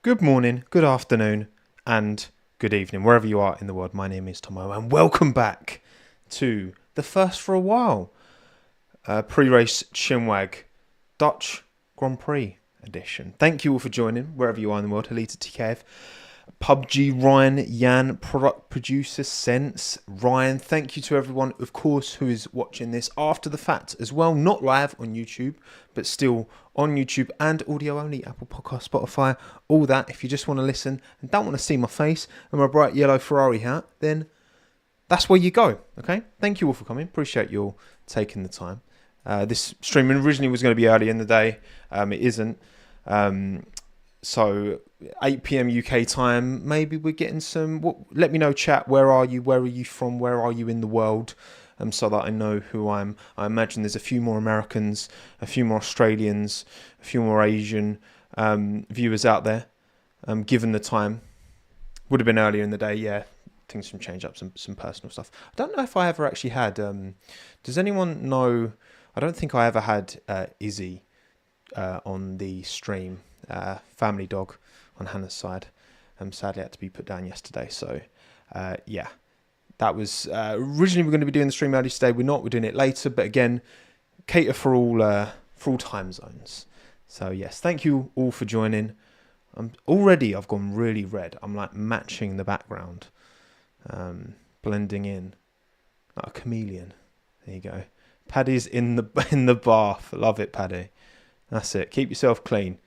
Good morning, good afternoon, and good evening, wherever you are in the world. My name is Tommo, and welcome back to the first for a while pre-race Chinwag Dutch Grand Prix edition. Thank you all for joining, wherever you are in the world. Halita TKF, PUBG, Ryan, Jan, product producer, Sense, Ryan. Thank you to everyone, of course, who is watching this after the fact as well. Not live on YouTube, but still on YouTube and audio only, Apple Podcast, Spotify, all that. If you just want to listen and don't want to see my face and my bright yellow Ferrari hat, then that's where you go, okay? Thank you all for coming. Appreciate you all taking the time. This stream originally was going to be early in the day. It isn't. So 8 p.m. UK time, maybe we're getting some... let me know, chat, where are you? Where are you from? Where are you in the world? So that I know who I am. I imagine there's a few more Americans, a few more Australians, a few more Asian viewers out there, given the time. Would have been earlier in the day, yeah. Things can change up, some personal stuff. I don't know if I ever actually had... does anyone know... I don't think I ever had Izzy on the stream. Family dog on Hannah's side. Sadly had to be put down yesterday. So, yeah. That was originally we're going to be doing the stream early today. We're not. We're doing it later. But again, cater for all time zones. So yes, thank you all for joining. Already I've gone really red. I'm like matching the background, blending in like a chameleon. There you go. Paddy's in the bath. Love it, Paddy. That's it. Keep yourself clean.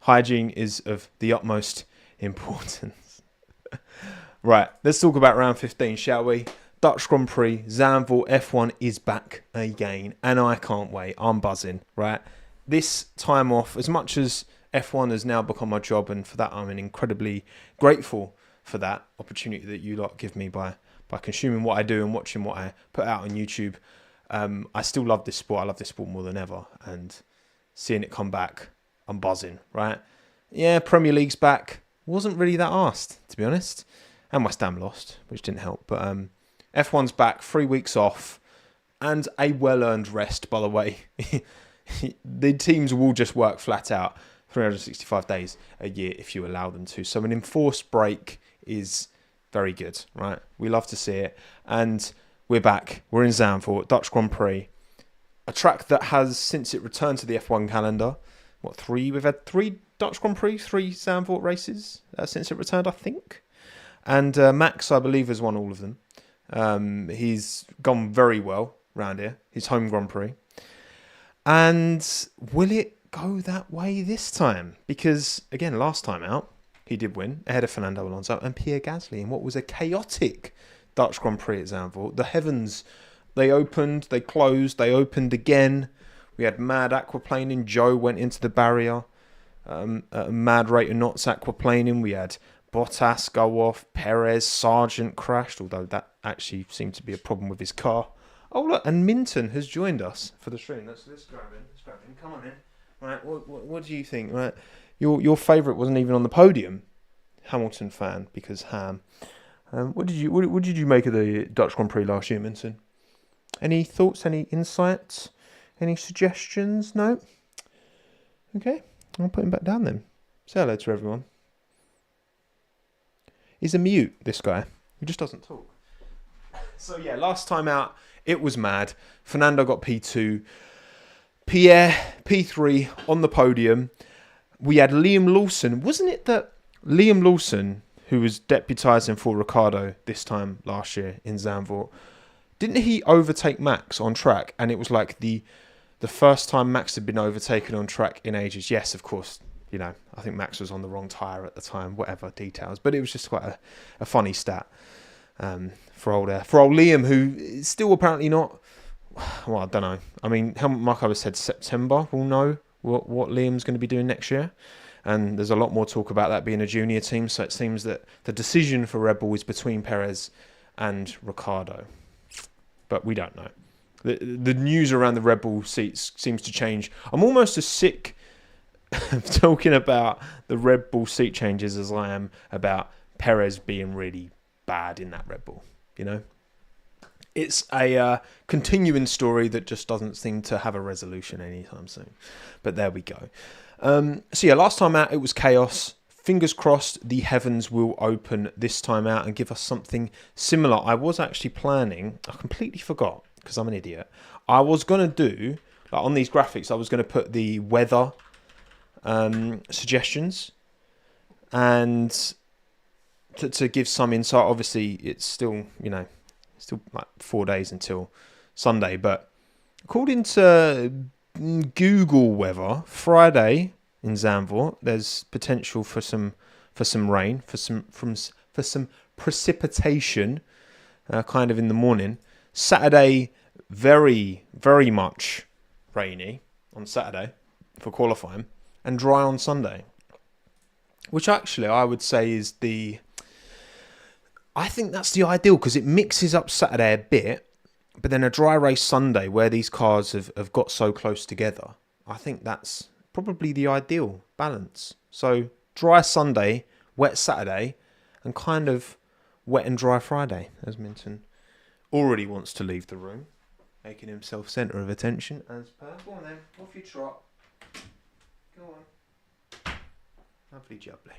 Hygiene is of the utmost importance. Right, let's talk about round 15, shall we? Dutch Grand Prix, Zandvoort F1 is back again, and I can't wait. I'm buzzing, right? This time off, as much as F1 has now become my job, and for that I'm incredibly grateful for that opportunity that you lot give me by consuming what I do and watching what I put out on YouTube. I still love this sport. I love this sport more than ever, and seeing it come back, I'm buzzing, right? Yeah, Premier League's back. Wasn't really that arsed, to be honest. And West Ham lost, which didn't help. But F1's back, 3 weeks off, and a well-earned rest, by the way. The teams will just work flat out 365 days a year if you allow them to. So an enforced break is very good, right? We love to see it. And we're back. We're in Zandvoort, Dutch Grand Prix. A track that has, since it returned to the F1 calendar, we've had 3 Dutch Grand Prix, 3 Zandvoort races since it returned, I think. And Max, I believe, has won all of them. He's gone very well round here. His home Grand Prix. And will it go that way this time? Because, again, last time out, he did win ahead of Fernando Alonso and Pierre Gasly in what was a chaotic Dutch Grand Prix at Zandvoort. The heavens, they opened, they closed, they opened again. We had mad aquaplaning. Joe went into the barrier at a mad rate of knots aquaplaning. We had Bottas go off, Perez, Sargent crashed, although that actually seemed to be a problem with his car. Oh look, and Minton has joined us for the stream. Let's grab him. Come on in. Right, what do you think? Right, your favourite wasn't even on the podium, Hamilton fan, because Ham. What did you make of the Dutch Grand Prix last year, Minton? Any thoughts? Any insights? Any suggestions? No. Okay, I'll put him back down then. Say hello to everyone. He's a mute, this guy. He just doesn't talk. So yeah, last time out, it was mad. Fernando got P2. Pierre, P3 on the podium. We had Liam Lawson. Wasn't it that Liam Lawson, who was deputising for Ricciardo this time last year in Zandvoort, didn't he overtake Max on track? And it was like the first time Max had been overtaken on track in ages. Yes, of course. You know, I think Max was on the wrong tyre at the time, whatever details. But it was just quite a funny stat for old Liam, who is still apparently not... Well, I don't know. I mean, Helmut Marko said September we'll know what Liam's going to be doing next year. And there's a lot more talk about that being a junior team. So it seems that the decision for Red Bull is between Perez and Ricciardo. But we don't know. The news around the Red Bull seats seems to change. I'm almost as sick talking about the Red Bull seat changes as I am about Perez being really bad in that Red Bull, you know? It's a continuing story that just doesn't seem to have a resolution anytime soon. But there we go. So yeah, last time out it was chaos. fingers crossed the heavens will open this time out and give us something similar. I was actually planning, I completely forgot because I'm an idiot. I was going to do, like on these graphics, I was going to put the weather suggestions and to give some insight. Obviously, it's still, still like 4 days until Sunday, but according to Google weather, Friday in Zandvoort, there's potential for some rain, for some precipitation, kind of in the morning. Saturday, very, very much rainy on Saturday for qualifying, and dry on Sunday, which actually I would say is I think that's the ideal, because it mixes up Saturday a bit, but then a dry race Sunday where these cars have got so close together. I think that's probably the ideal balance. So dry Sunday, wet Saturday, and kind of wet and dry Friday, as Minton already wants to leave the room, making himself centre of attention as per. Go on then, off you trot. Go on. Lovely jubbly.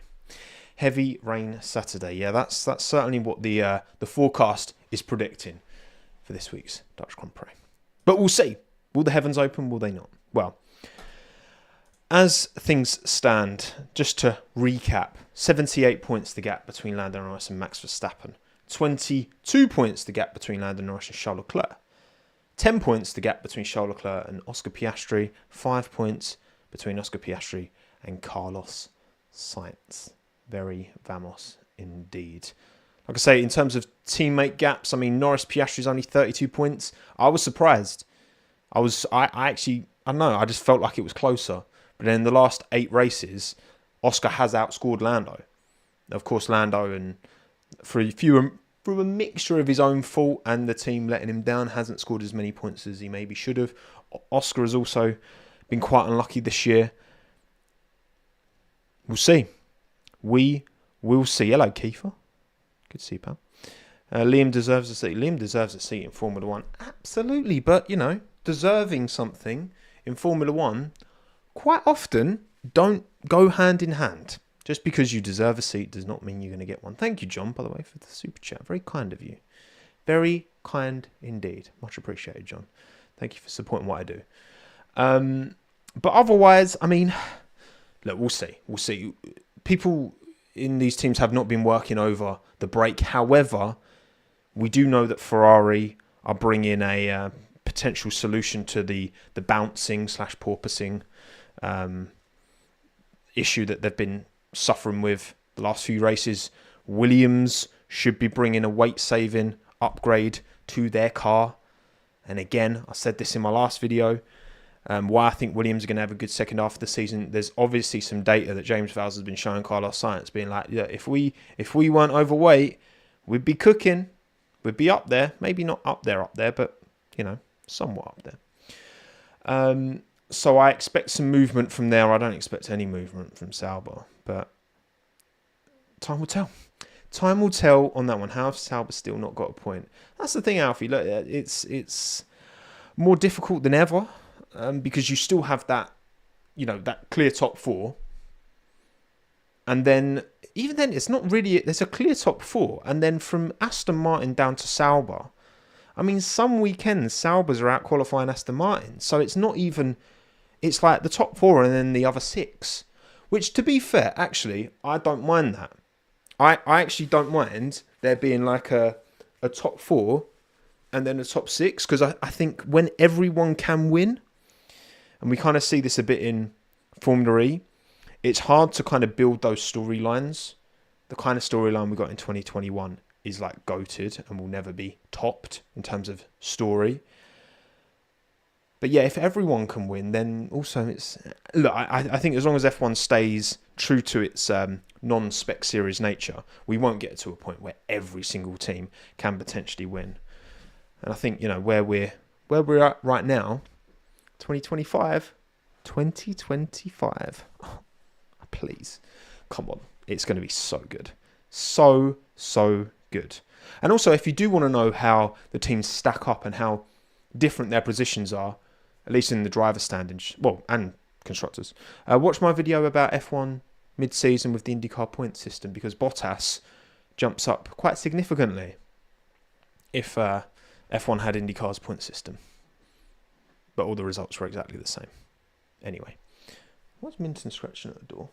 Heavy rain Saturday. Yeah, that's certainly what the forecast is predicting for this week's Dutch Grand Prix. But we'll see. Will the heavens open? Will they not? Well, as things stand, just to recap, 78 points the gap between Lando Norris and Max Verstappen. 22 points the gap between Lando Norris and Charles Leclerc. 10 points the gap between Charles Leclerc and Oscar Piastri. 5 points between Oscar Piastri and Carlos Sainz. Very vamos indeed. Like I say, in terms of teammate gaps, I mean, Norris Piastri's only 32 points. I was surprised. I don't know, I just felt like it was closer. But then in the last 8 races, Oscar has outscored Lando. Of course, Lando, and through a mixture of his own fault and the team letting him down, hasn't scored as many points as he maybe should have. Oscar has also been quite unlucky this year. We'll see. We will see. Hello, Kiefer. Good to see you, pal. Liam deserves a seat. Liam deserves a seat in Formula 1. Absolutely. But, deserving something in Formula 1 quite often don't go hand in hand. Just because you deserve a seat does not mean you're going to get one. Thank you, John, by the way, for the super chat. Very kind of you. Very kind indeed. Much appreciated, John. Thank you for supporting what I do. But otherwise, I mean, look, we'll see. We'll see. People in these teams have not been working over the break. However, we do know that Ferrari are bringing a potential solution to the bouncing / porpoising issue that they've been suffering with the last few races. Williams should be bringing a weight-saving upgrade to their car. And again, I said this in my last video, why I think Williams are going to have a good second half of the season. There's obviously some data that James Vowles has been showing Carlos Sainz, being like, yeah, if we weren't overweight, we'd be cooking. We'd be up there. Maybe not up there, but, somewhat up there. So I expect some movement from there. I don't expect any movement from Sauber, but time will tell. Time will tell on that one. How have Sauber still not got a point? That's the thing, Alfie. Look, it's more difficult than ever. Because you still have that, that clear top 4. And then, even then, it's not really, there's a clear top 4. And then from Aston Martin down to Sauber, I mean, some weekends, Saubers are out qualifying Aston Martin. So it's not even, it's like the top 4 and then the other 6. Which, to be fair, actually, I don't mind that. I actually don't mind there being like a top 4 and then a top 6. Because I think when everyone can win, and we kind of see this a bit in Formula E, it's hard to kind of build those storylines. The kind of storyline we got in 2021 is like goated and will never be topped in terms of story. But yeah, if everyone can win, then also it's... Look, I think as long as F1 stays true to its non-spec series nature, we won't get to a point where every single team can potentially win. And I think, where we're at right now, 2025. Oh, please. Come on. It's going to be so good. So good. And also, if you do want to know how the teams stack up and how different their positions are, at least in the driver's standings, and constructors, watch my video about F1 mid-season with the IndyCar point system, because Bottas jumps up quite significantly if F1 had IndyCar's point system. But all the results were exactly the same. Anyway, what's Minton scratching at the door?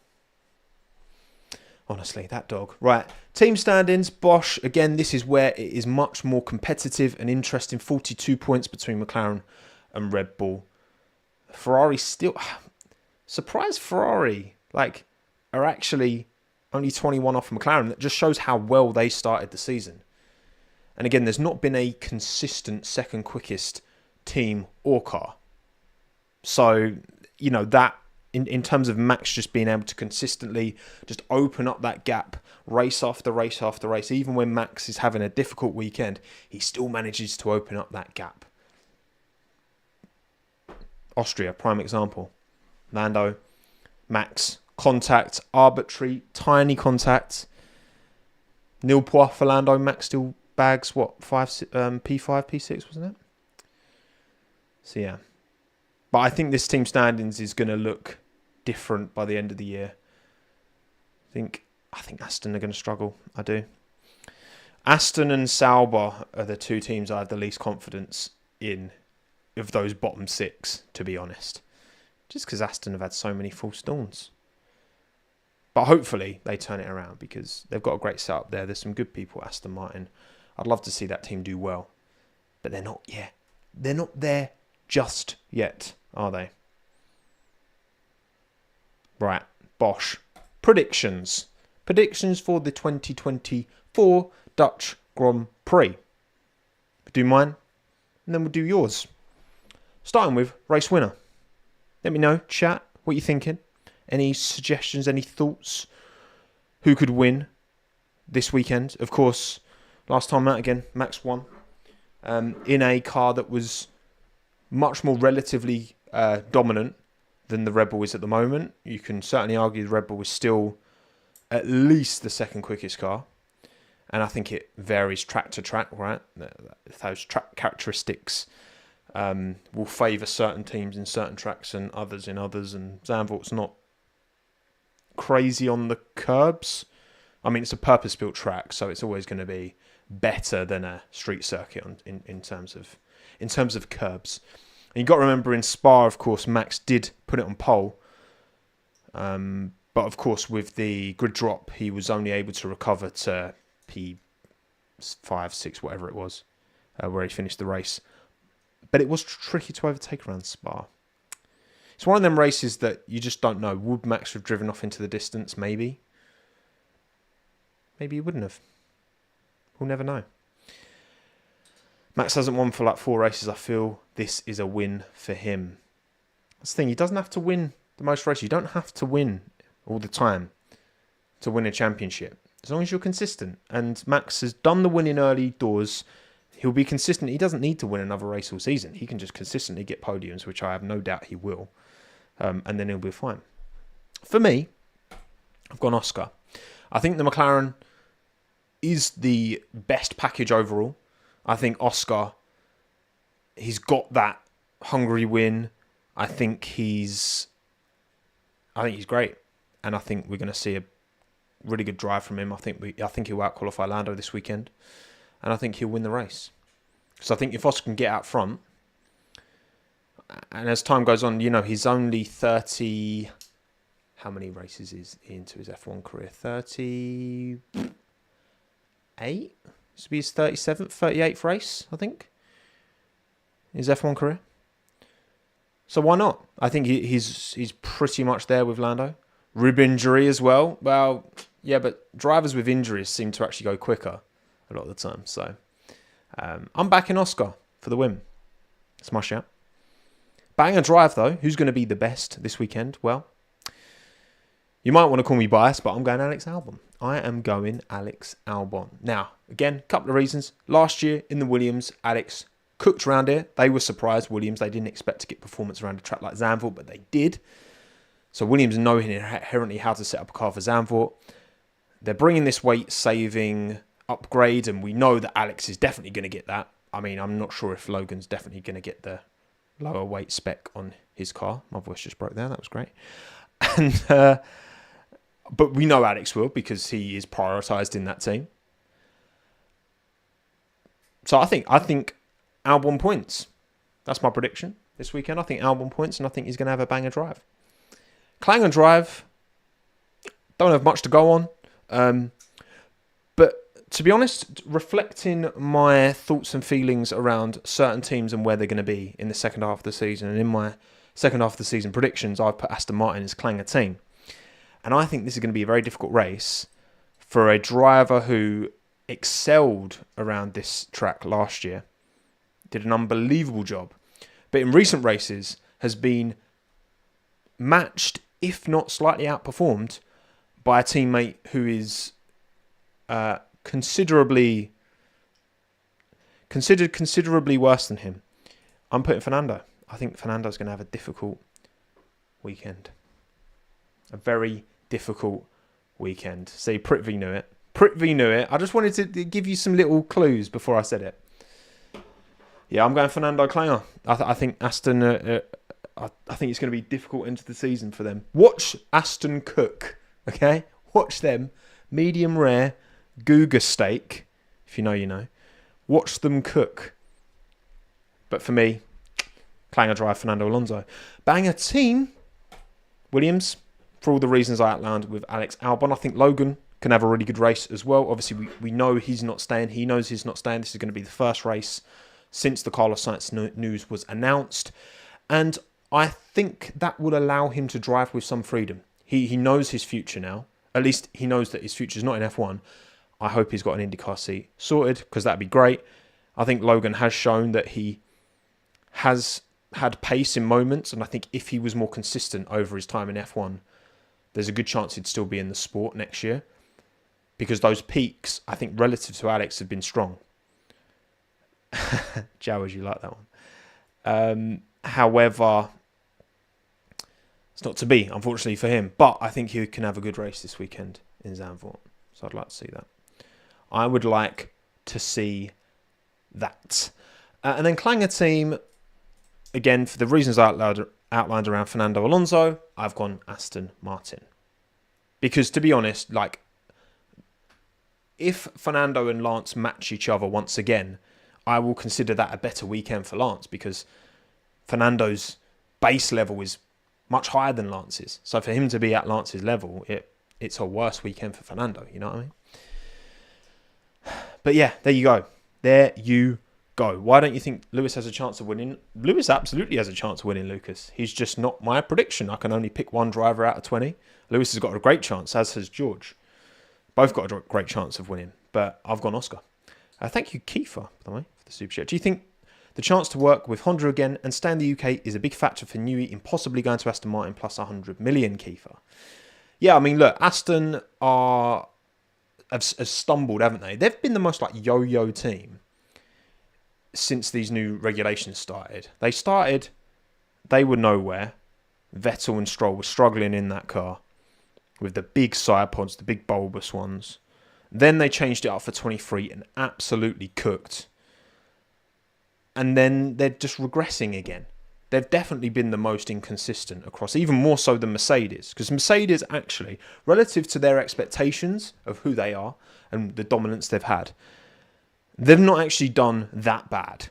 Honestly, that dog. Right, team standings, Bosch. Again, this is where it is much more competitive and interesting. 42 points between McLaren and Red Bull. Ferrari still... Surprised Ferrari, are actually only 21 off McLaren. That just shows how well they started the season. And again, there's not been a consistent second quickest team or car. So, that in terms of Max just being able to consistently just open up that gap race after race after race, even when Max is having a difficult weekend, he still manages to open up that gap. Austria, prime example. Lando, Max, contact, arbitrary, tiny contact. Nil points for Lando. Max still bags, P5, P6, wasn't it? So, yeah. But I think this team standings is going to look different by the end of the year. I think Aston are going to struggle. I do. Aston and Sauber are the two teams I have the least confidence in of those bottom six, to be honest. Just because Aston have had so many false dawns. But hopefully they turn it around, because they've got a great setup there. There's some good people at Aston Martin. I'd love to see that team do well. But they're not yet. They're not there just yet, are they? Right, Bosch. Predictions. Predictions for the 2024 Dutch Grand Prix. We'll do mine, and then we'll do yours. Starting with race winner. Let me know, chat, what you're thinking. Any suggestions, any thoughts? Who could win this weekend? Of course, last time out again, Max won. In a car that was much more relatively dominant than the Red Bull is at the moment. You can certainly argue the Red Bull is still at least the second quickest car. And I think it varies track to track, right? Those track characteristics will favour certain teams in certain tracks and others in others. And Zandvoort's not crazy on the curbs. I mean, it's a purpose-built track, so it's always going to be better than a street circuit in terms of curbs. And you've got to remember, in Spa, of course, Max did put it on pole. But, of course, with the grid drop, he was only able to recover to P5, 6, whatever it was, where he finished the race. But it was tricky to overtake around Spa. It's one of them races that you just don't know. Would Max have driven off into the distance? Maybe. Maybe he wouldn't have. We'll never know. Max hasn't won for 4 races. I feel this is a win for him. That's the thing. He doesn't have to win the most races. You don't have to win all the time to win a championship. As long as you're consistent. And Max has done the winning early doors. He'll be consistent. He doesn't need to win another race all season. He can just consistently get podiums, which I have no doubt he will. And then he'll be fine. For me, I've gone Oscar. I think the McLaren is the best package overall. I think Oscar, he's got that Hungary win. I think he's great. And I think we're going to see a really good drive from him. I think he'll out-qualify Lando this weekend. And I think he'll win the race. So I think if Oscar can get out front, and as time goes on, he's only 30... How many races is he into his F1 career? 38? This will be his 37th, 38th race, I think. His F1 career. So why not? I think he's pretty much there with Lando. Rib injury as well. Well, yeah, but drivers with injuries seem to actually go quicker a lot of the time. So I'm backing Oscar for the win. That's my shout. Banger drive, though. Who's going to be the best this weekend? Well, you might want to call me biased, but I'm going Alex Albon. I am going Alex Albon. Now, again, a couple of reasons. Last year in the Williams, Alex cooked around here. They were surprised, Williams. They didn't expect to get performance around a track like Zandvoort, but they did. So Williams know inherently how to set up a car for Zandvoort. They're bringing this weight-saving upgrade, and we know that Alex is definitely going to get that. I mean, I'm not sure if Logan's definitely going to get the lower weight spec on his car. My voice just broke there. That was great. And But we know Alex will because he is prioritised in that team. So I think Albon points. That's my prediction this weekend. I think Albon points, and I think he's going to have a banger drive. Clanger drive, don't have much to go on. But to be honest, reflecting my thoughts and feelings around certain teams and where they're going to be in the second half of the season, and in my second half of the season predictions, I've put Aston Martin as Clanger team. And I think this is going to be a very difficult race for a driver who excelled around this track last year, did an unbelievable job, but in recent races has been matched, if not slightly outperformed, by a teammate who is considerably worse than him. I'm putting Fernando. I think Fernando's going to have a difficult weekend. A very difficult weekend. See, Prithvi knew it. I just wanted to give you some little clues before I said it. Yeah, I'm going Fernando Clanger. I think Aston. I think it's going to be difficult into the season for them. Watch Aston cook. Okay, watch them. Medium rare, Guga steak. If you know, you know. Watch them cook. But for me, Clanger drive Fernando Alonso. Banger team. Williams. For all the reasons I outlined with Alex Albon, I think Logan can have a really good race as well. Obviously, we know he's not staying. He knows he's not staying. This is going to be the first race since the Carlos Sainz news was announced. And I think that will allow him to drive with some freedom. He knows his future now. At least he knows that his future is not in F1. I hope he's got an IndyCar seat sorted, because that'd be great. I think Logan has shown that he has had pace in moments. And I think if he was more consistent over his time in F1, there's a good chance he'd still be in the sport next year, because those peaks, I think, relative to Alex, have been strong. Jowers, you like that one. However, it's not to be, unfortunately for him. But I think he can have a good race this weekend in Zandvoort. So I'd like to see that. I would like to see that. And then Clanger team, again, for the reasons I outlined around Fernando Alonso, I've gone Aston Martin. Because to be honest, like, if Fernando and Lance match each other once again, I will consider that a better weekend for Lance, because Fernando's base level is much higher than Lance's. So for him to be at Lance's level, it's a worse weekend for Fernando, you know what I mean? But yeah, there you go. There you go. Why don't you think Lewis has a chance of winning? Lewis absolutely has a chance of winning, Lucas. He's just not my prediction. I can only pick one driver out of 20. Lewis has got a great chance, as has George. Both got a great chance of winning, but I've gone Oscar. Thank you, Kiefer, by the way, for the super chat. Do you think the chance to work with Honda again and stay in the UK is a big factor for Newey in possibly going to Aston Martin plus 100 million, Kiefer? Yeah, I mean, look, Aston have stumbled, haven't they? They've been the most like yo-yo team since these new regulations started. They were nowhere. Vettel and Stroll were struggling in that car with the big side pods, the big bulbous ones. Then they changed it up for 23 and absolutely cooked. And then they're just regressing again. They've definitely been the most inconsistent across, even more so than Mercedes. Because Mercedes actually, relative to their expectations of who they are and the dominance they've had, they've not actually done that bad.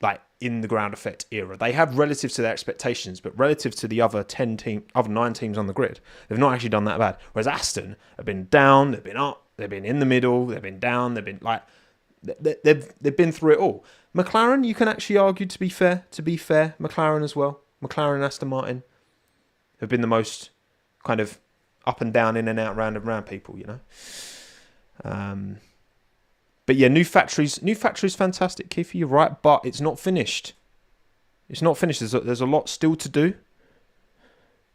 Like in the ground effect era. They have relative to their expectations, but relative to the other 9 teams on the grid, they've not actually done that bad. Whereas Aston have been down, they've been up, they've been in the middle, they've been down, they've been like, they've been through it all. McLaren, you can actually argue to be fair, McLaren as well. McLaren and Aston Martin have been the most kind of up and down, in and out, round and round people, you know. But yeah, new factory's fantastic, Keith, you're right, but it's not finished. It's not finished. There's a lot still to do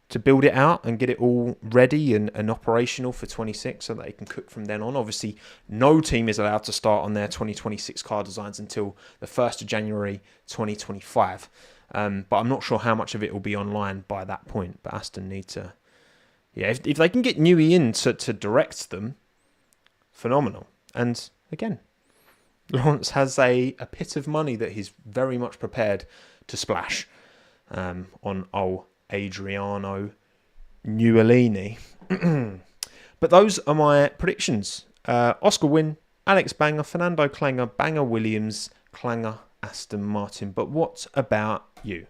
to build it out and get it all ready and operational for 26 so that they can cook from then on. Obviously, no team is allowed to start on their 2026 car designs until the 1st of January 2025. But I'm not sure how much of it will be online by that point. But Aston need to... Yeah, if they can get Newey in to direct them, phenomenal. And again, Lawrence has a pit of money that he's very much prepared to splash on old Adriano Newellini. But those are my predictions. Oscar win, Alex Banger, Fernando Clanger, Banger Williams, Clanger Aston Martin. But what about you?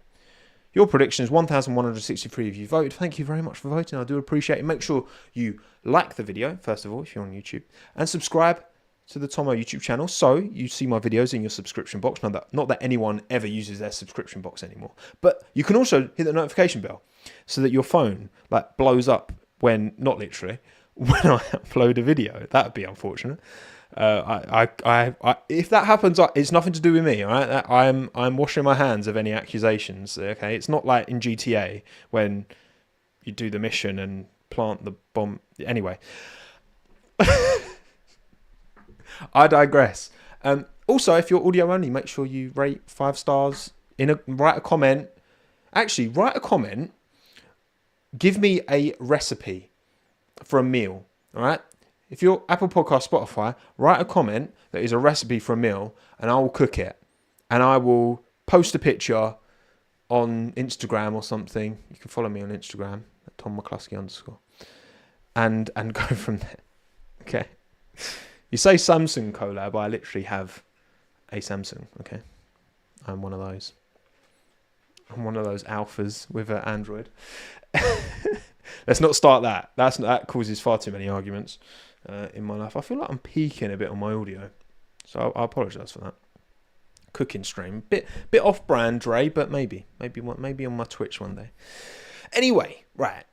Your predictions, 1,163 of you voted. Thank you very much for voting. I do appreciate it. Make sure you like the video, first of all, if you're on YouTube, and subscribe to the Tommo YouTube channel so you see my videos in your subscription box. Not that anyone ever uses their subscription box anymore. But you can also hit the notification bell so that your phone like blows up when, not literally, when I upload a video. That would be unfortunate. If that happens, it's nothing to do with me. All right, I'm washing my hands of any accusations. Okay, it's not like in GTA when you do the mission and plant the bomb. Anyway, I digress. Also, if you're audio only, make sure you rate 5 stars. Write a comment. Actually, write a comment. Give me a recipe for a meal. All right. If you're Apple Podcast, Spotify, write a comment that is a recipe for a meal and I will cook it. And I will post a picture on Instagram or something. You can follow me on Instagram at @TomMcCluskey_. And go from there. Okay. You say Samsung collab, I literally have a Samsung. Okay. I'm one of those. I'm one of those alphas with an Android. Let's not start that. That causes far too many arguments. In my life, I feel like I'm peaking a bit on my audio, so I apologise for that. Cooking stream, bit off-brand, Dre, but maybe on my Twitch one day. Anyway, right,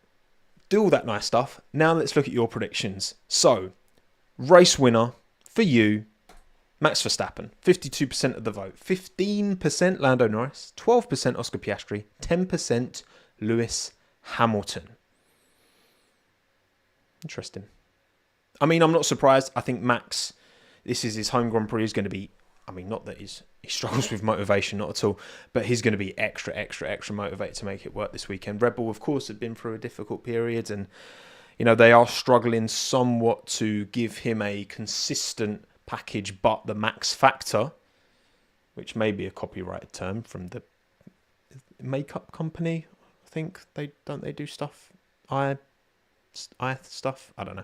do all that nice stuff. Now let's look at your predictions. So, race winner for you, Max Verstappen, 52% of the vote, 15% Lando Norris, 12% Oscar Piastri, 10% Lewis Hamilton. Interesting. I mean, I'm not surprised. I think Max, this is his home Grand Prix, is going to be, I mean, not that he struggles with motivation, not at all, but he's going to be extra motivated to make it work this weekend. Red Bull, of course, have been through a difficult period and, you know, they are struggling somewhat to give him a consistent package, but the Max Factor, which may be a copyrighted term from the makeup company, I think they do stuff, eye stuff, I don't know.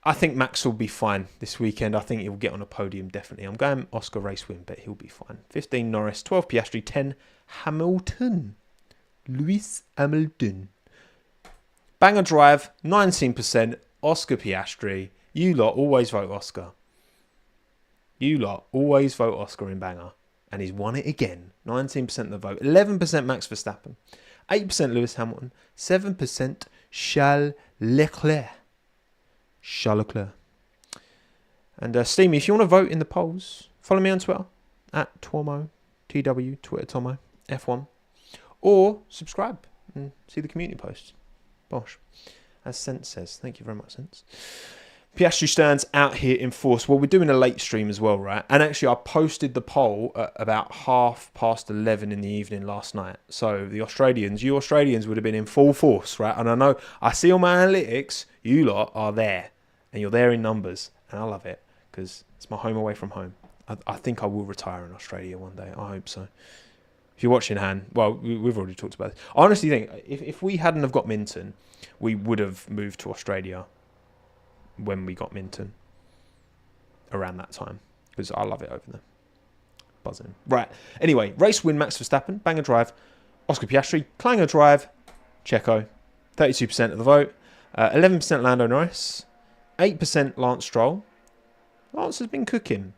I think Max will be fine this weekend. I think he'll get on a podium, definitely. I'm going Oscar race win, but he'll be fine. 15 Norris, 12 Piastri, 10 Hamilton. Lewis Hamilton. Banger drive, 19%. Oscar Piastri. You lot always vote Oscar. You lot always vote Oscar in Banger. And he's won it again. 19% of the vote. 11% Max Verstappen. 8% Lewis Hamilton. 7% Charles Leclerc. And Steamy, if you want to vote in the polls, follow me on Twitter at Tommo, TW, Twitter Tommo, F1, or subscribe and see the community posts. Bosh. As Sense says. Thank you very much, Sense. Piastri stands out here in force. Well, we're doing a late stream as well, right? And actually, I posted the poll at about 11:30 in the evening last night. So you Australians would have been in full force, right? And I know, I see on my analytics, you lot are there. And you're there in numbers. And I love it because it's my home away from home. I think I will retire in Australia one day. I hope so. If you're watching, Han, well, we've already talked about this. I honestly think if we hadn't have got Minton, we would have moved to Australia when we got Minton around that time because I love it over there. Buzzing. Right. Anyway, race win Max Verstappen, Banger drive, Oscar Piastri, Clanger drive, Checo, 32% of the vote, 11% Lando Norris, 8% Lance Stroll. Lance has been cooking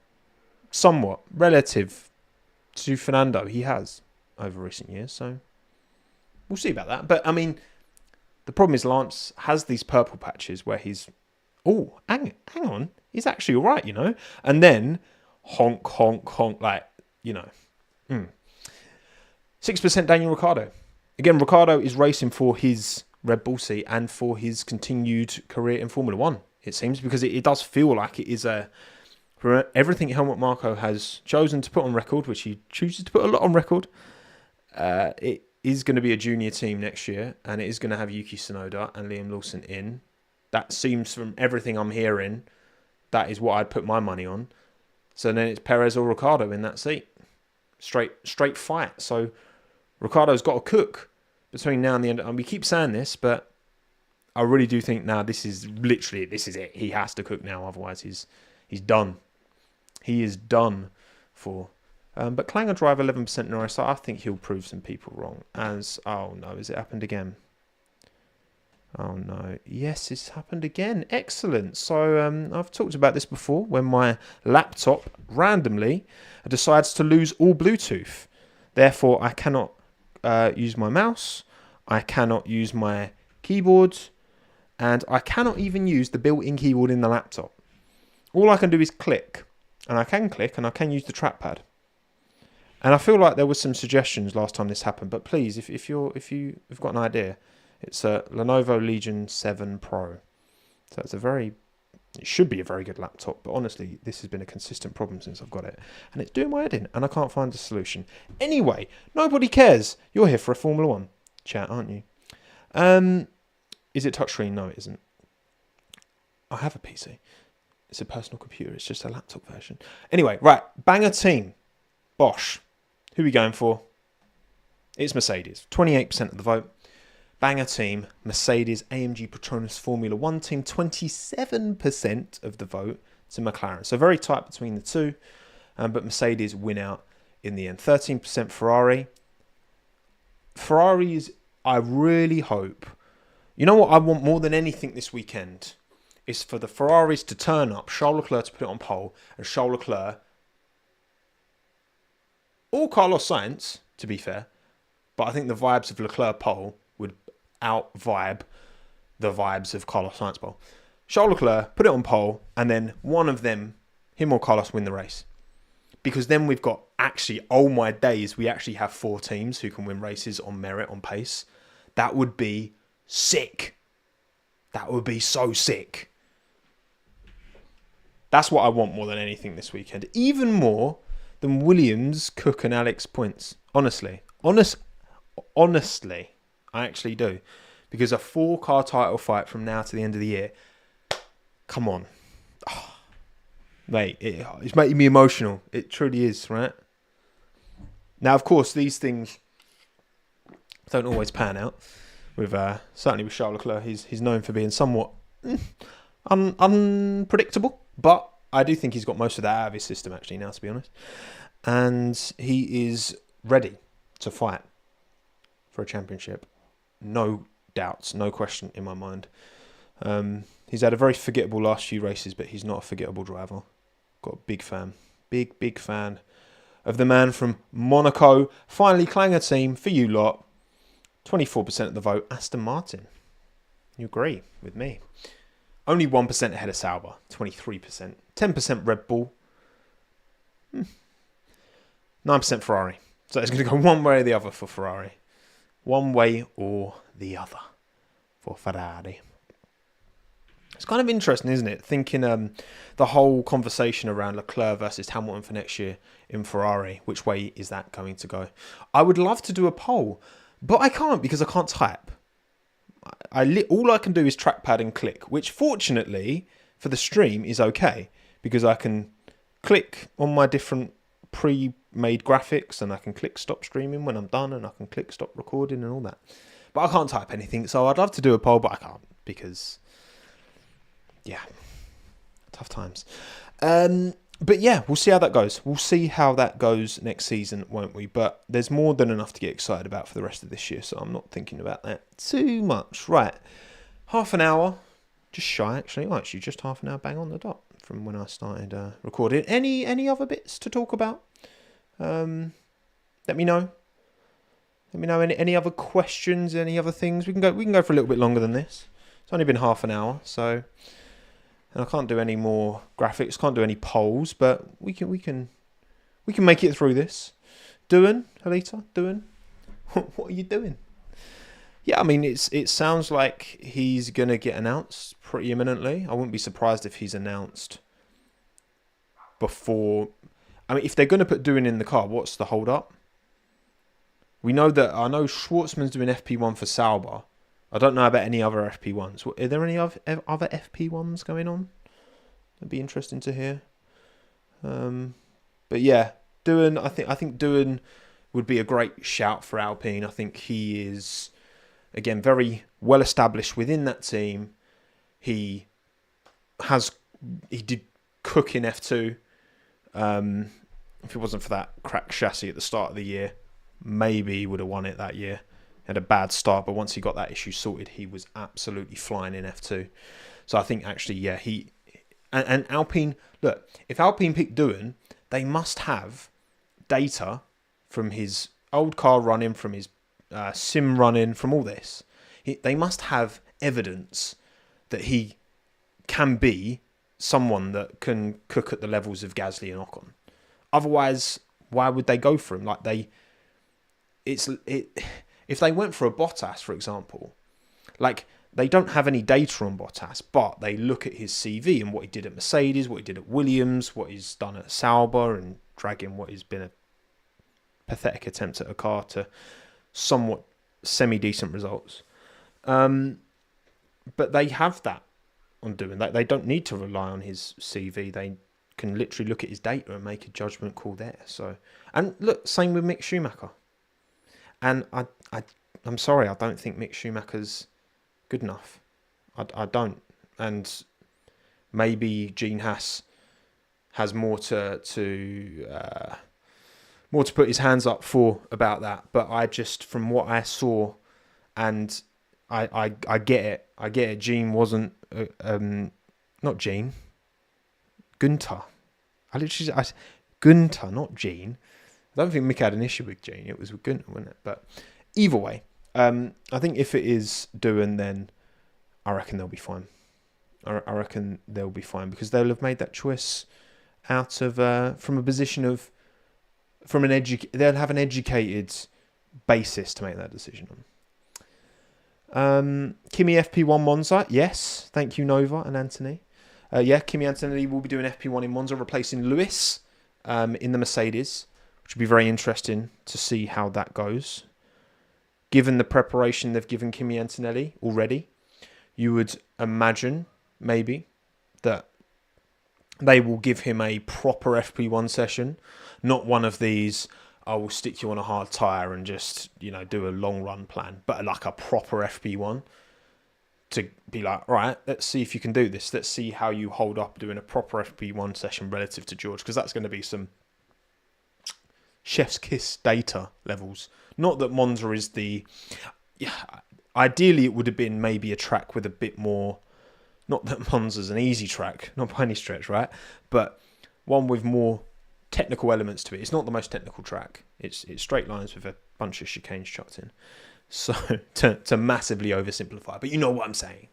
somewhat relative to Fernando. He has over recent years, so we'll see about that. But I mean, the problem is Lance has these purple patches where he's, oh, hang on, he's actually all right, you know. And then honk, honk, honk, like, you know. 6% Daniel Ricciardo. Again, Ricciardo is racing for his Red Bull seat and for his continued career in Formula One, it seems, because it does feel like it is for everything Helmut Marko has chosen to put on record, which he chooses to put a lot on record. It is going to be a junior team next year, and it is going to have Yuki Tsunoda and Liam Lawson in. That seems, from everything I'm hearing, that is what I'd put my money on. So then it's Perez or Ricciardo in that seat. Straight fight. So Ricciardo's got to cook between now and the end. And we keep saying this, but I really do think now this is it. He has to cook now, otherwise he's done. He is done for. But Clanger drive 11% Norris, so I think he'll prove some people wrong. Oh no, has it happened again? Oh no, yes, it's happened again. Excellent. So I've talked about this before, when my laptop randomly decides to lose all Bluetooth. Therefore, I cannot use my mouse, I cannot use my keyboard, and I cannot even use the built-in keyboard in the laptop. All I can do is click, and I can use the trackpad. And I feel like there was some suggestions last time this happened, but please, if you've got an idea, it's a Lenovo Legion 7 Pro. So it should be a very good laptop, but honestly, this has been a consistent problem since I've got it. And it's doing my head in, and I can't find a solution. Anyway, nobody cares. You're here for a Formula 1 chat, aren't you? Is it touchscreen? No, it isn't. I have a PC. It's a personal computer. It's just a laptop version. Anyway, right. Banger team. Bosch. Who are we going for? It's Mercedes. 28% of the vote. Banger team. Mercedes AMG Petronas Formula 1 team. 27% of the vote to McLaren. So very tight between the two. But Mercedes win out in the end. 13% Ferrari. Ferraris, I really hope. You know what I want more than anything this weekend? Is for the Ferraris to turn up, Charles Leclerc to put it on pole, and Charles Leclerc, or Carlos Sainz, to be fair, but I think the vibes of Leclerc pole would out-vibe the vibes of Carlos Sainz pole. Charles Leclerc, put it on pole, and then one of them, him or Carlos, win the race. Because then we've got, actually, oh my days, we actually have 4 teams who can win races on merit, on pace. That would be sick. That would be so sick. That's what I want more than anything this weekend. Even more than Williams, Cook and Alex points. Honestly, I actually do. Because a 4-car title fight from now to the end of the year, come on. Oh, mate, it's making me emotional. It truly is, right? Now, of course, these things don't always pan out. Certainly with Charles Leclerc, he's known for being somewhat unpredictable, but I do think he's got most of that out of his system actually now, to be honest. And he is ready to fight for a championship. No doubts, no question in my mind. He's had a very forgettable last few races, but he's not a forgettable driver. Got a big fan. Big fan of the man from Monaco. Finally, Clanger team for you lot. 24% of the vote, Aston Martin. You agree with me. Only 1% ahead of Sauber, 23%. 10% Red Bull. 9% Ferrari. So it's going to go one way or the other for Ferrari. One way or the other for Ferrari. It's kind of interesting, isn't it? Thinking the whole conversation around Leclerc versus Hamilton for next year in Ferrari. Which way is that going to go? I would love to do a poll, but I can't because I can't type. All I can do is trackpad and click, which fortunately for the stream is okay because I can click on my different pre-made graphics and I can click stop streaming when I'm done and I can click stop recording and all that. But I can't type anything, so I'd love to do a poll, but I can't because, yeah, tough times. But yeah, we'll see how that goes. We'll see how that goes next season, won't we? But there's more than enough to get excited about for the rest of this year, so I'm not thinking about that too much. Right, half an hour, just shy actually. Oh, actually, just half an hour, bang on the dot from when I started recording. Any other bits to talk about? Let me know. Let me know any other questions, any other things. We can go for a little bit longer than this. It's only been half an hour, so. And I can't do any more graphics, can't do any polls, but we can make it through this. Doing, Halita, doing? What are you doing? Yeah, I mean, it sounds like he's going to get announced pretty imminently. I wouldn't be surprised if he's announced before. I mean, if they're going to put Doing in the car, what's the hold up? I know Schwartzman's doing FP1 for Sauber. I don't know about any other FP1s. Are there any other FP1s going on? That'd be interesting to hear. But yeah, I think Doohan would be a great shout for Alpine. I think he is again, very well established within that team. He did cook in F2. If it wasn't for that cracked chassis at the start of the year, maybe he would have won it that year. Had a bad start, but once he got that issue sorted, he was absolutely flying in F2. So I think actually, yeah, and Alpine, look, if Alpine picked Doohan, they must have data from his old car running, from his sim running, from all this. They must have evidence that he can be someone that can cook at the levels of Gasly and Ocon. Otherwise, why would they go for him? If they went for a Bottas, for example, they don't have any data on Bottas, but they look at his CV and what he did at Mercedes, what he did at Williams, what he's done at Sauber, and dragging what has been a pathetic attempt at a car to somewhat semi-decent results. But they have that on doing that. They don't need to rely on his CV. They can literally look at his data and make a judgment call there. So, and look, same with Mick Schumacher. And I'm sorry, I don't think Mick Schumacher's good enough. I don't. And maybe Gene Haas has more to put his hands up for about that. But I just, from what I saw, and I get it. I get it. Gene wasn't not Gene. Gunter. Gunter, not Gene. I don't think Mick had an issue with Gene. It was with Gunter, wasn't it? But either way, I think if it is Doohan, then I reckon they'll be fine. I reckon they'll be fine because they'll have made that choice out of from a position of they'll have an educated basis to make that decision on. Kimi FP1 Monza, yes, thank you Nova and Anthony. Kimi Antonelli will be doing FP1 in Monza, replacing Lewis in the Mercedes, which will be very interesting to see how that goes. Given the preparation they've given Kimi Antonelli already, you would imagine maybe that they will give him a proper FP1 session, not one of these, I will stick you on a hard tyre and just, do a long run plan, but like a proper FP1 to be like, right, let's see if you can do this. Let's see how you hold up doing a proper FP1 session relative to George, because that's going to be some chef's kiss data levels. Not that Monza is ideally it would have been maybe a track with a bit more, not that Monza's an easy track, not by any stretch, right? But one with more technical elements to it. It's not the most technical track. It's straight lines with a bunch of chicanes chucked in. So to massively oversimplify, but you know what I'm saying.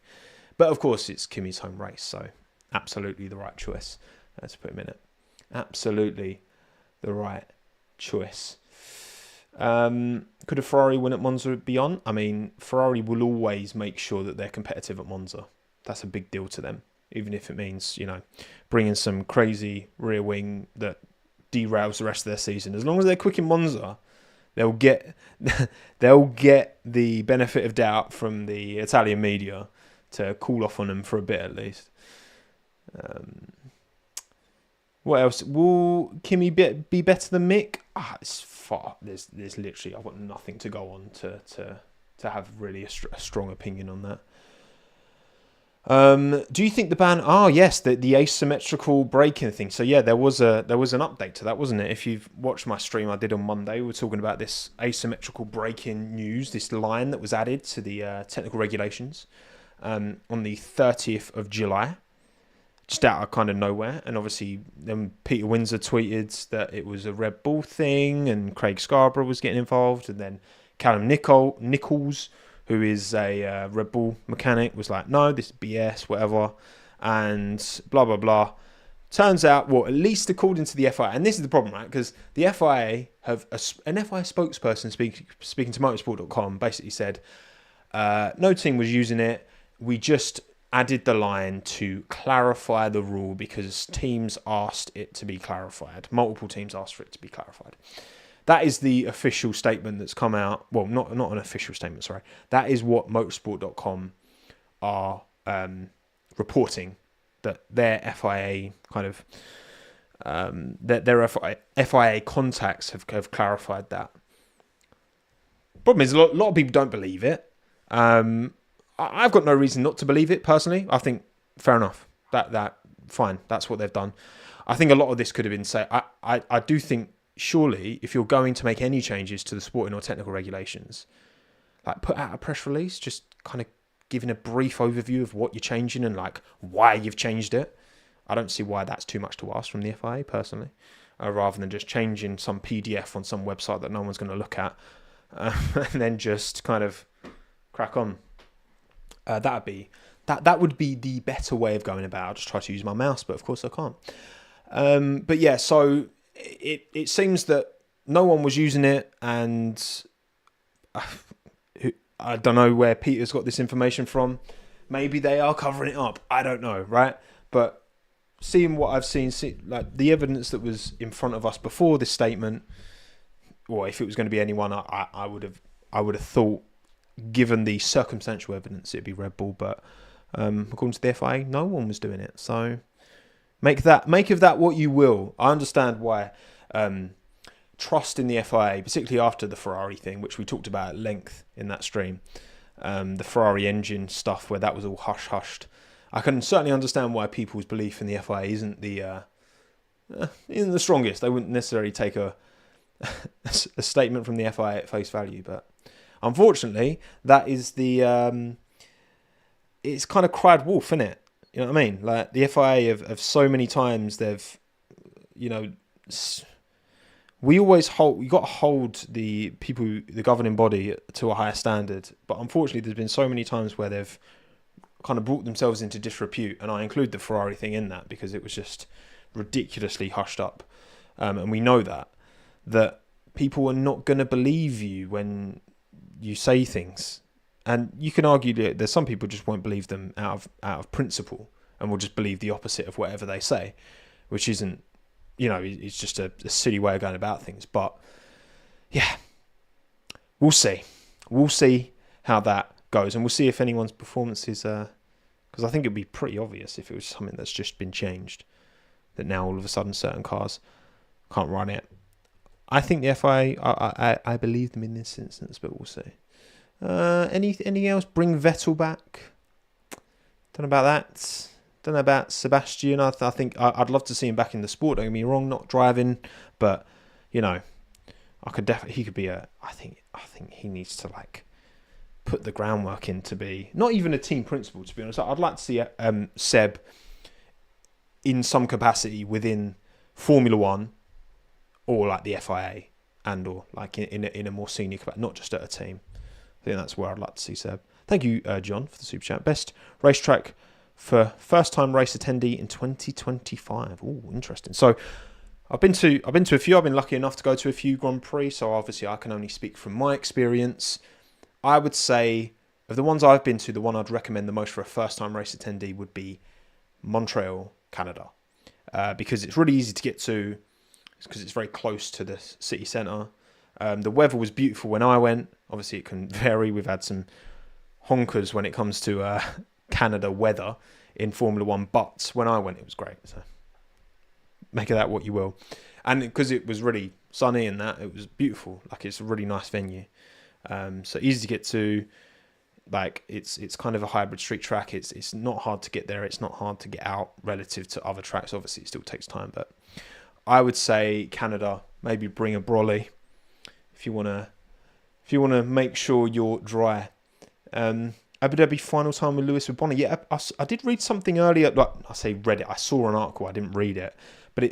But of course, it's Kimi's home race, so absolutely the right choice. Let's put him in it. Absolutely the right choice. Could a Ferrari win at Monza be on? I mean, Ferrari will always make sure that they're competitive at Monza. That's a big deal to them, even if it means, bringing some crazy rear wing that derails the rest of their season. As long as they're quick in Monza, they'll get the benefit of doubt from the Italian media to cool off on them for a bit at least. What else? Will Kimi be better than Mick? It's far. There's literally, I've got nothing to go on to have really a strong opinion on that. Do you think the ban? Yes, the asymmetrical braking thing. So yeah, there was an update to that, wasn't it? If you've watched my stream I did on Monday, we were talking about this asymmetrical braking news, this line that was added to the technical regulations on the 30th of July, just out of kind of nowhere. And obviously, then Peter Windsor tweeted that it was a Red Bull thing, and Craig Scarborough was getting involved, and then Callum Nichols, who is a Red Bull mechanic, was like, no, this is BS, whatever, and blah, blah, blah. Turns out, at least according to the FIA, and this is the problem, right, because the FIA have, an FIA spokesperson speaking to motorsport.com basically said, no team was using it, we just added the line to clarify the rule because teams asked it to be clarified. Multiple teams asked for it to be clarified. That is the official statement that's come out. Well, not an official statement, sorry. That is what motorsport.com are reporting, that their FIA kind of their FIA contacts have clarified that. Problem is, a lot of people don't believe it. I've got no reason not to believe it personally. I think fair enough. That fine. That's what they've done. I think a lot of this could have been said. I do think surely if you're going to make any changes to the sporting or technical regulations, like put out a press release, just kind of giving a brief overview of what you're changing and like why you've changed it. I don't see why that's too much to ask from the FIA personally, rather than just changing some PDF on some website that no one's going to look at, and then just kind of crack on. That would be the better way of going about it. I'll just try to use my mouse, but of course I can't. But yeah, so it seems that no one was using it, and I don't know where Peter's got this information from. Maybe they are covering it up. I don't know, right? But seeing what I've seen, like the evidence that was in front of us before this statement, or if it was going to be anyone, I would have thought, given the circumstantial evidence, it'd be Red Bull. But according to the FIA, no one was doing it. So make of that what you will. I understand why trust in the FIA, particularly after the Ferrari thing, which we talked about at length in that stream, the Ferrari engine stuff where that was all hushed. I can certainly understand why people's belief in the FIA isn't the strongest. They wouldn't necessarily take a statement from the FIA at face value, but unfortunately, that is the it's kind of cried wolf, isn't it? You know what I mean? Like the FIA have so many times they've, we always you got to hold the people, the governing body, to a higher standard. But unfortunately, there's been so many times where they've kind of brought themselves into disrepute, and I include the Ferrari thing in that because it was just ridiculously hushed up, and we know that people are not going to believe you when you say things, and you can argue that there's some people just won't believe them out of principle and will just believe the opposite of whatever they say, which isn't, it's just a silly way of going about things. But yeah, we'll see how that goes, and we'll see if anyone's performance is because I think it'd be pretty obvious if it was something that's just been changed, that now all of a sudden certain cars can't run it. I think the FIA, I believe them in this instance, but we'll see. Anything else? Bring Vettel back? Don't know about that. Don't know about Sebastian. I think I'd love to see him back in the sport. Don't get me wrong, not driving, but he could be I think he needs to put the groundwork in to be not even a team principal. To be honest, I'd like to see Seb in some capacity within Formula One, or like the FIA, and or like in a more senior capacity, not just at a team. I think that's where I'd like to see Seb. Thank you, John, for the super chat. Best racetrack for first time race attendee in 2025. Oh, interesting. So I've been to a few. I've been lucky enough to go to a few Grand Prix. So obviously I can only speak from my experience. I would say of the ones I've been to, the one I'd recommend the most for a first time race attendee would be Montreal, Canada, because it's really easy to get to. Because it's very close to the city centre. The weather was beautiful when I went. Obviously, it can vary. We've had some honkers when it comes to Canada weather in Formula One, but when I went, it was great. So make of that what you will. And because it was really sunny and that, it was beautiful. Like, it's a really nice venue. So easy to get to. Like, it's kind of a hybrid street track. It's not hard to get there. It's not hard to get out relative to other tracks. Obviously, it still takes time, but I would say Canada, maybe bring a brolly if you wanna make sure you're dry. Abu Dhabi final time with Lewis with Bonner. Yeah, I did read something earlier. Like, I say read it. I saw an article. I didn't read it, but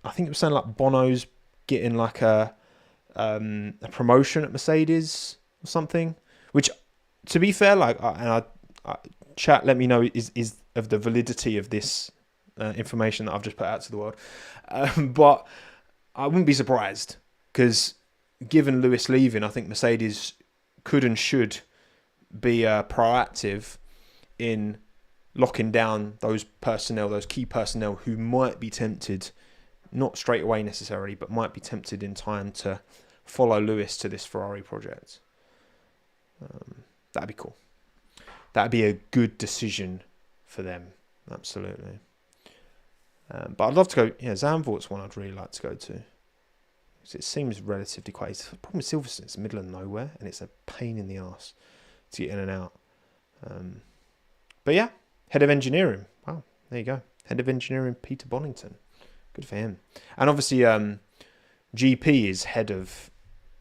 I think it was saying like Bono's getting like a promotion at Mercedes or something. Which, to be fair, chat, let me know is of the validity of this information that I've just put out to the world. But I wouldn't be surprised, because given Lewis leaving, I think Mercedes could and should be proactive in locking down those key personnel who might be tempted, not straight away necessarily, but might be tempted in time to follow Lewis to this Ferrari project. That'd be cool. That'd be a good decision for them. Absolutely. But I'd love to go. Yeah, Zandvoort's one I'd really like to go to, because it seems relatively quiet. The problem with Silverstone, it's the middle of nowhere, and it's a pain in the arse to get in and out. But yeah, head of engineering. Wow, there you go. Head of engineering, Peter Bonington. Good for him. And obviously, GP is head of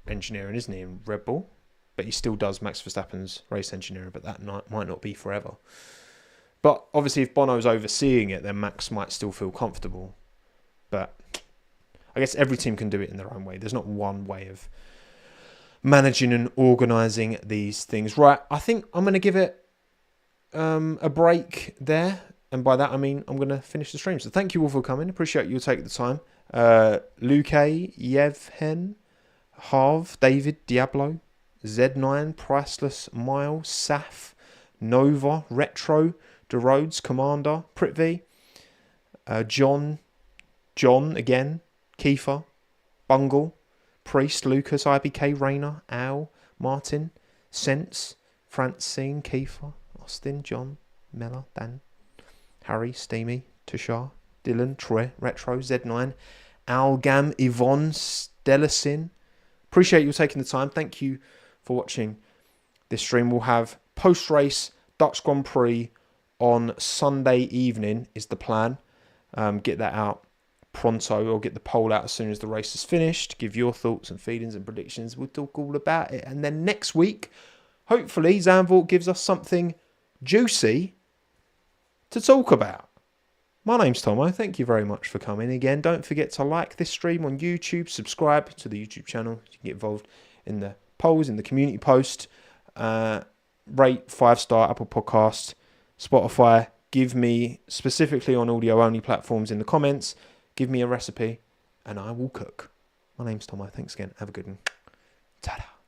engineering, isn't he, in Red Bull? But he still does Max Verstappen's race engineering, but that might not be forever. But obviously, if Bono's overseeing it, then Max might still feel comfortable. But I guess every team can do it in their own way. There's not one way of managing and organising these things. Right, I think I'm going to give it a break there. And by that, I mean I'm going to finish the stream. So thank you all for coming. Appreciate you taking the time. Luke, Yevhen, Harv, David, Diablo, Z9, Priceless, Miles, Saf, Nova, Retro, DeRhodes, Commander, Prithvi, John again, Kiefer, Bungle, Priest, Lucas, IBK, Rayner, Al, Martin, Sense, Francine, Kiefer, Austin, John, Mella, Dan, Harry, Steamy, Tushar, Dylan, Troy, Retro, Z9, Algam, Yvonne, Stellasin. Appreciate you taking the time. Thank you for watching this stream. We'll have post-race Dutch Grand Prix on Sunday evening is the plan. Get that out pronto, or get the poll out as soon as the race is finished. Give your thoughts and feelings and predictions. We'll talk all about it. And then next week, hopefully, Zandvoort gives us something juicy to talk about. My name's Tomo. Thank you very much for coming. Again, don't forget to like this stream on YouTube. Subscribe to the YouTube channel. You can get involved in the polls, in the community post. Rate 5-star Apple Podcast, Spotify. Give me, specifically on audio-only platforms, in the comments, give me a recipe and I will cook. My name's Tomo. Thanks again. Have a good one. Ta-da.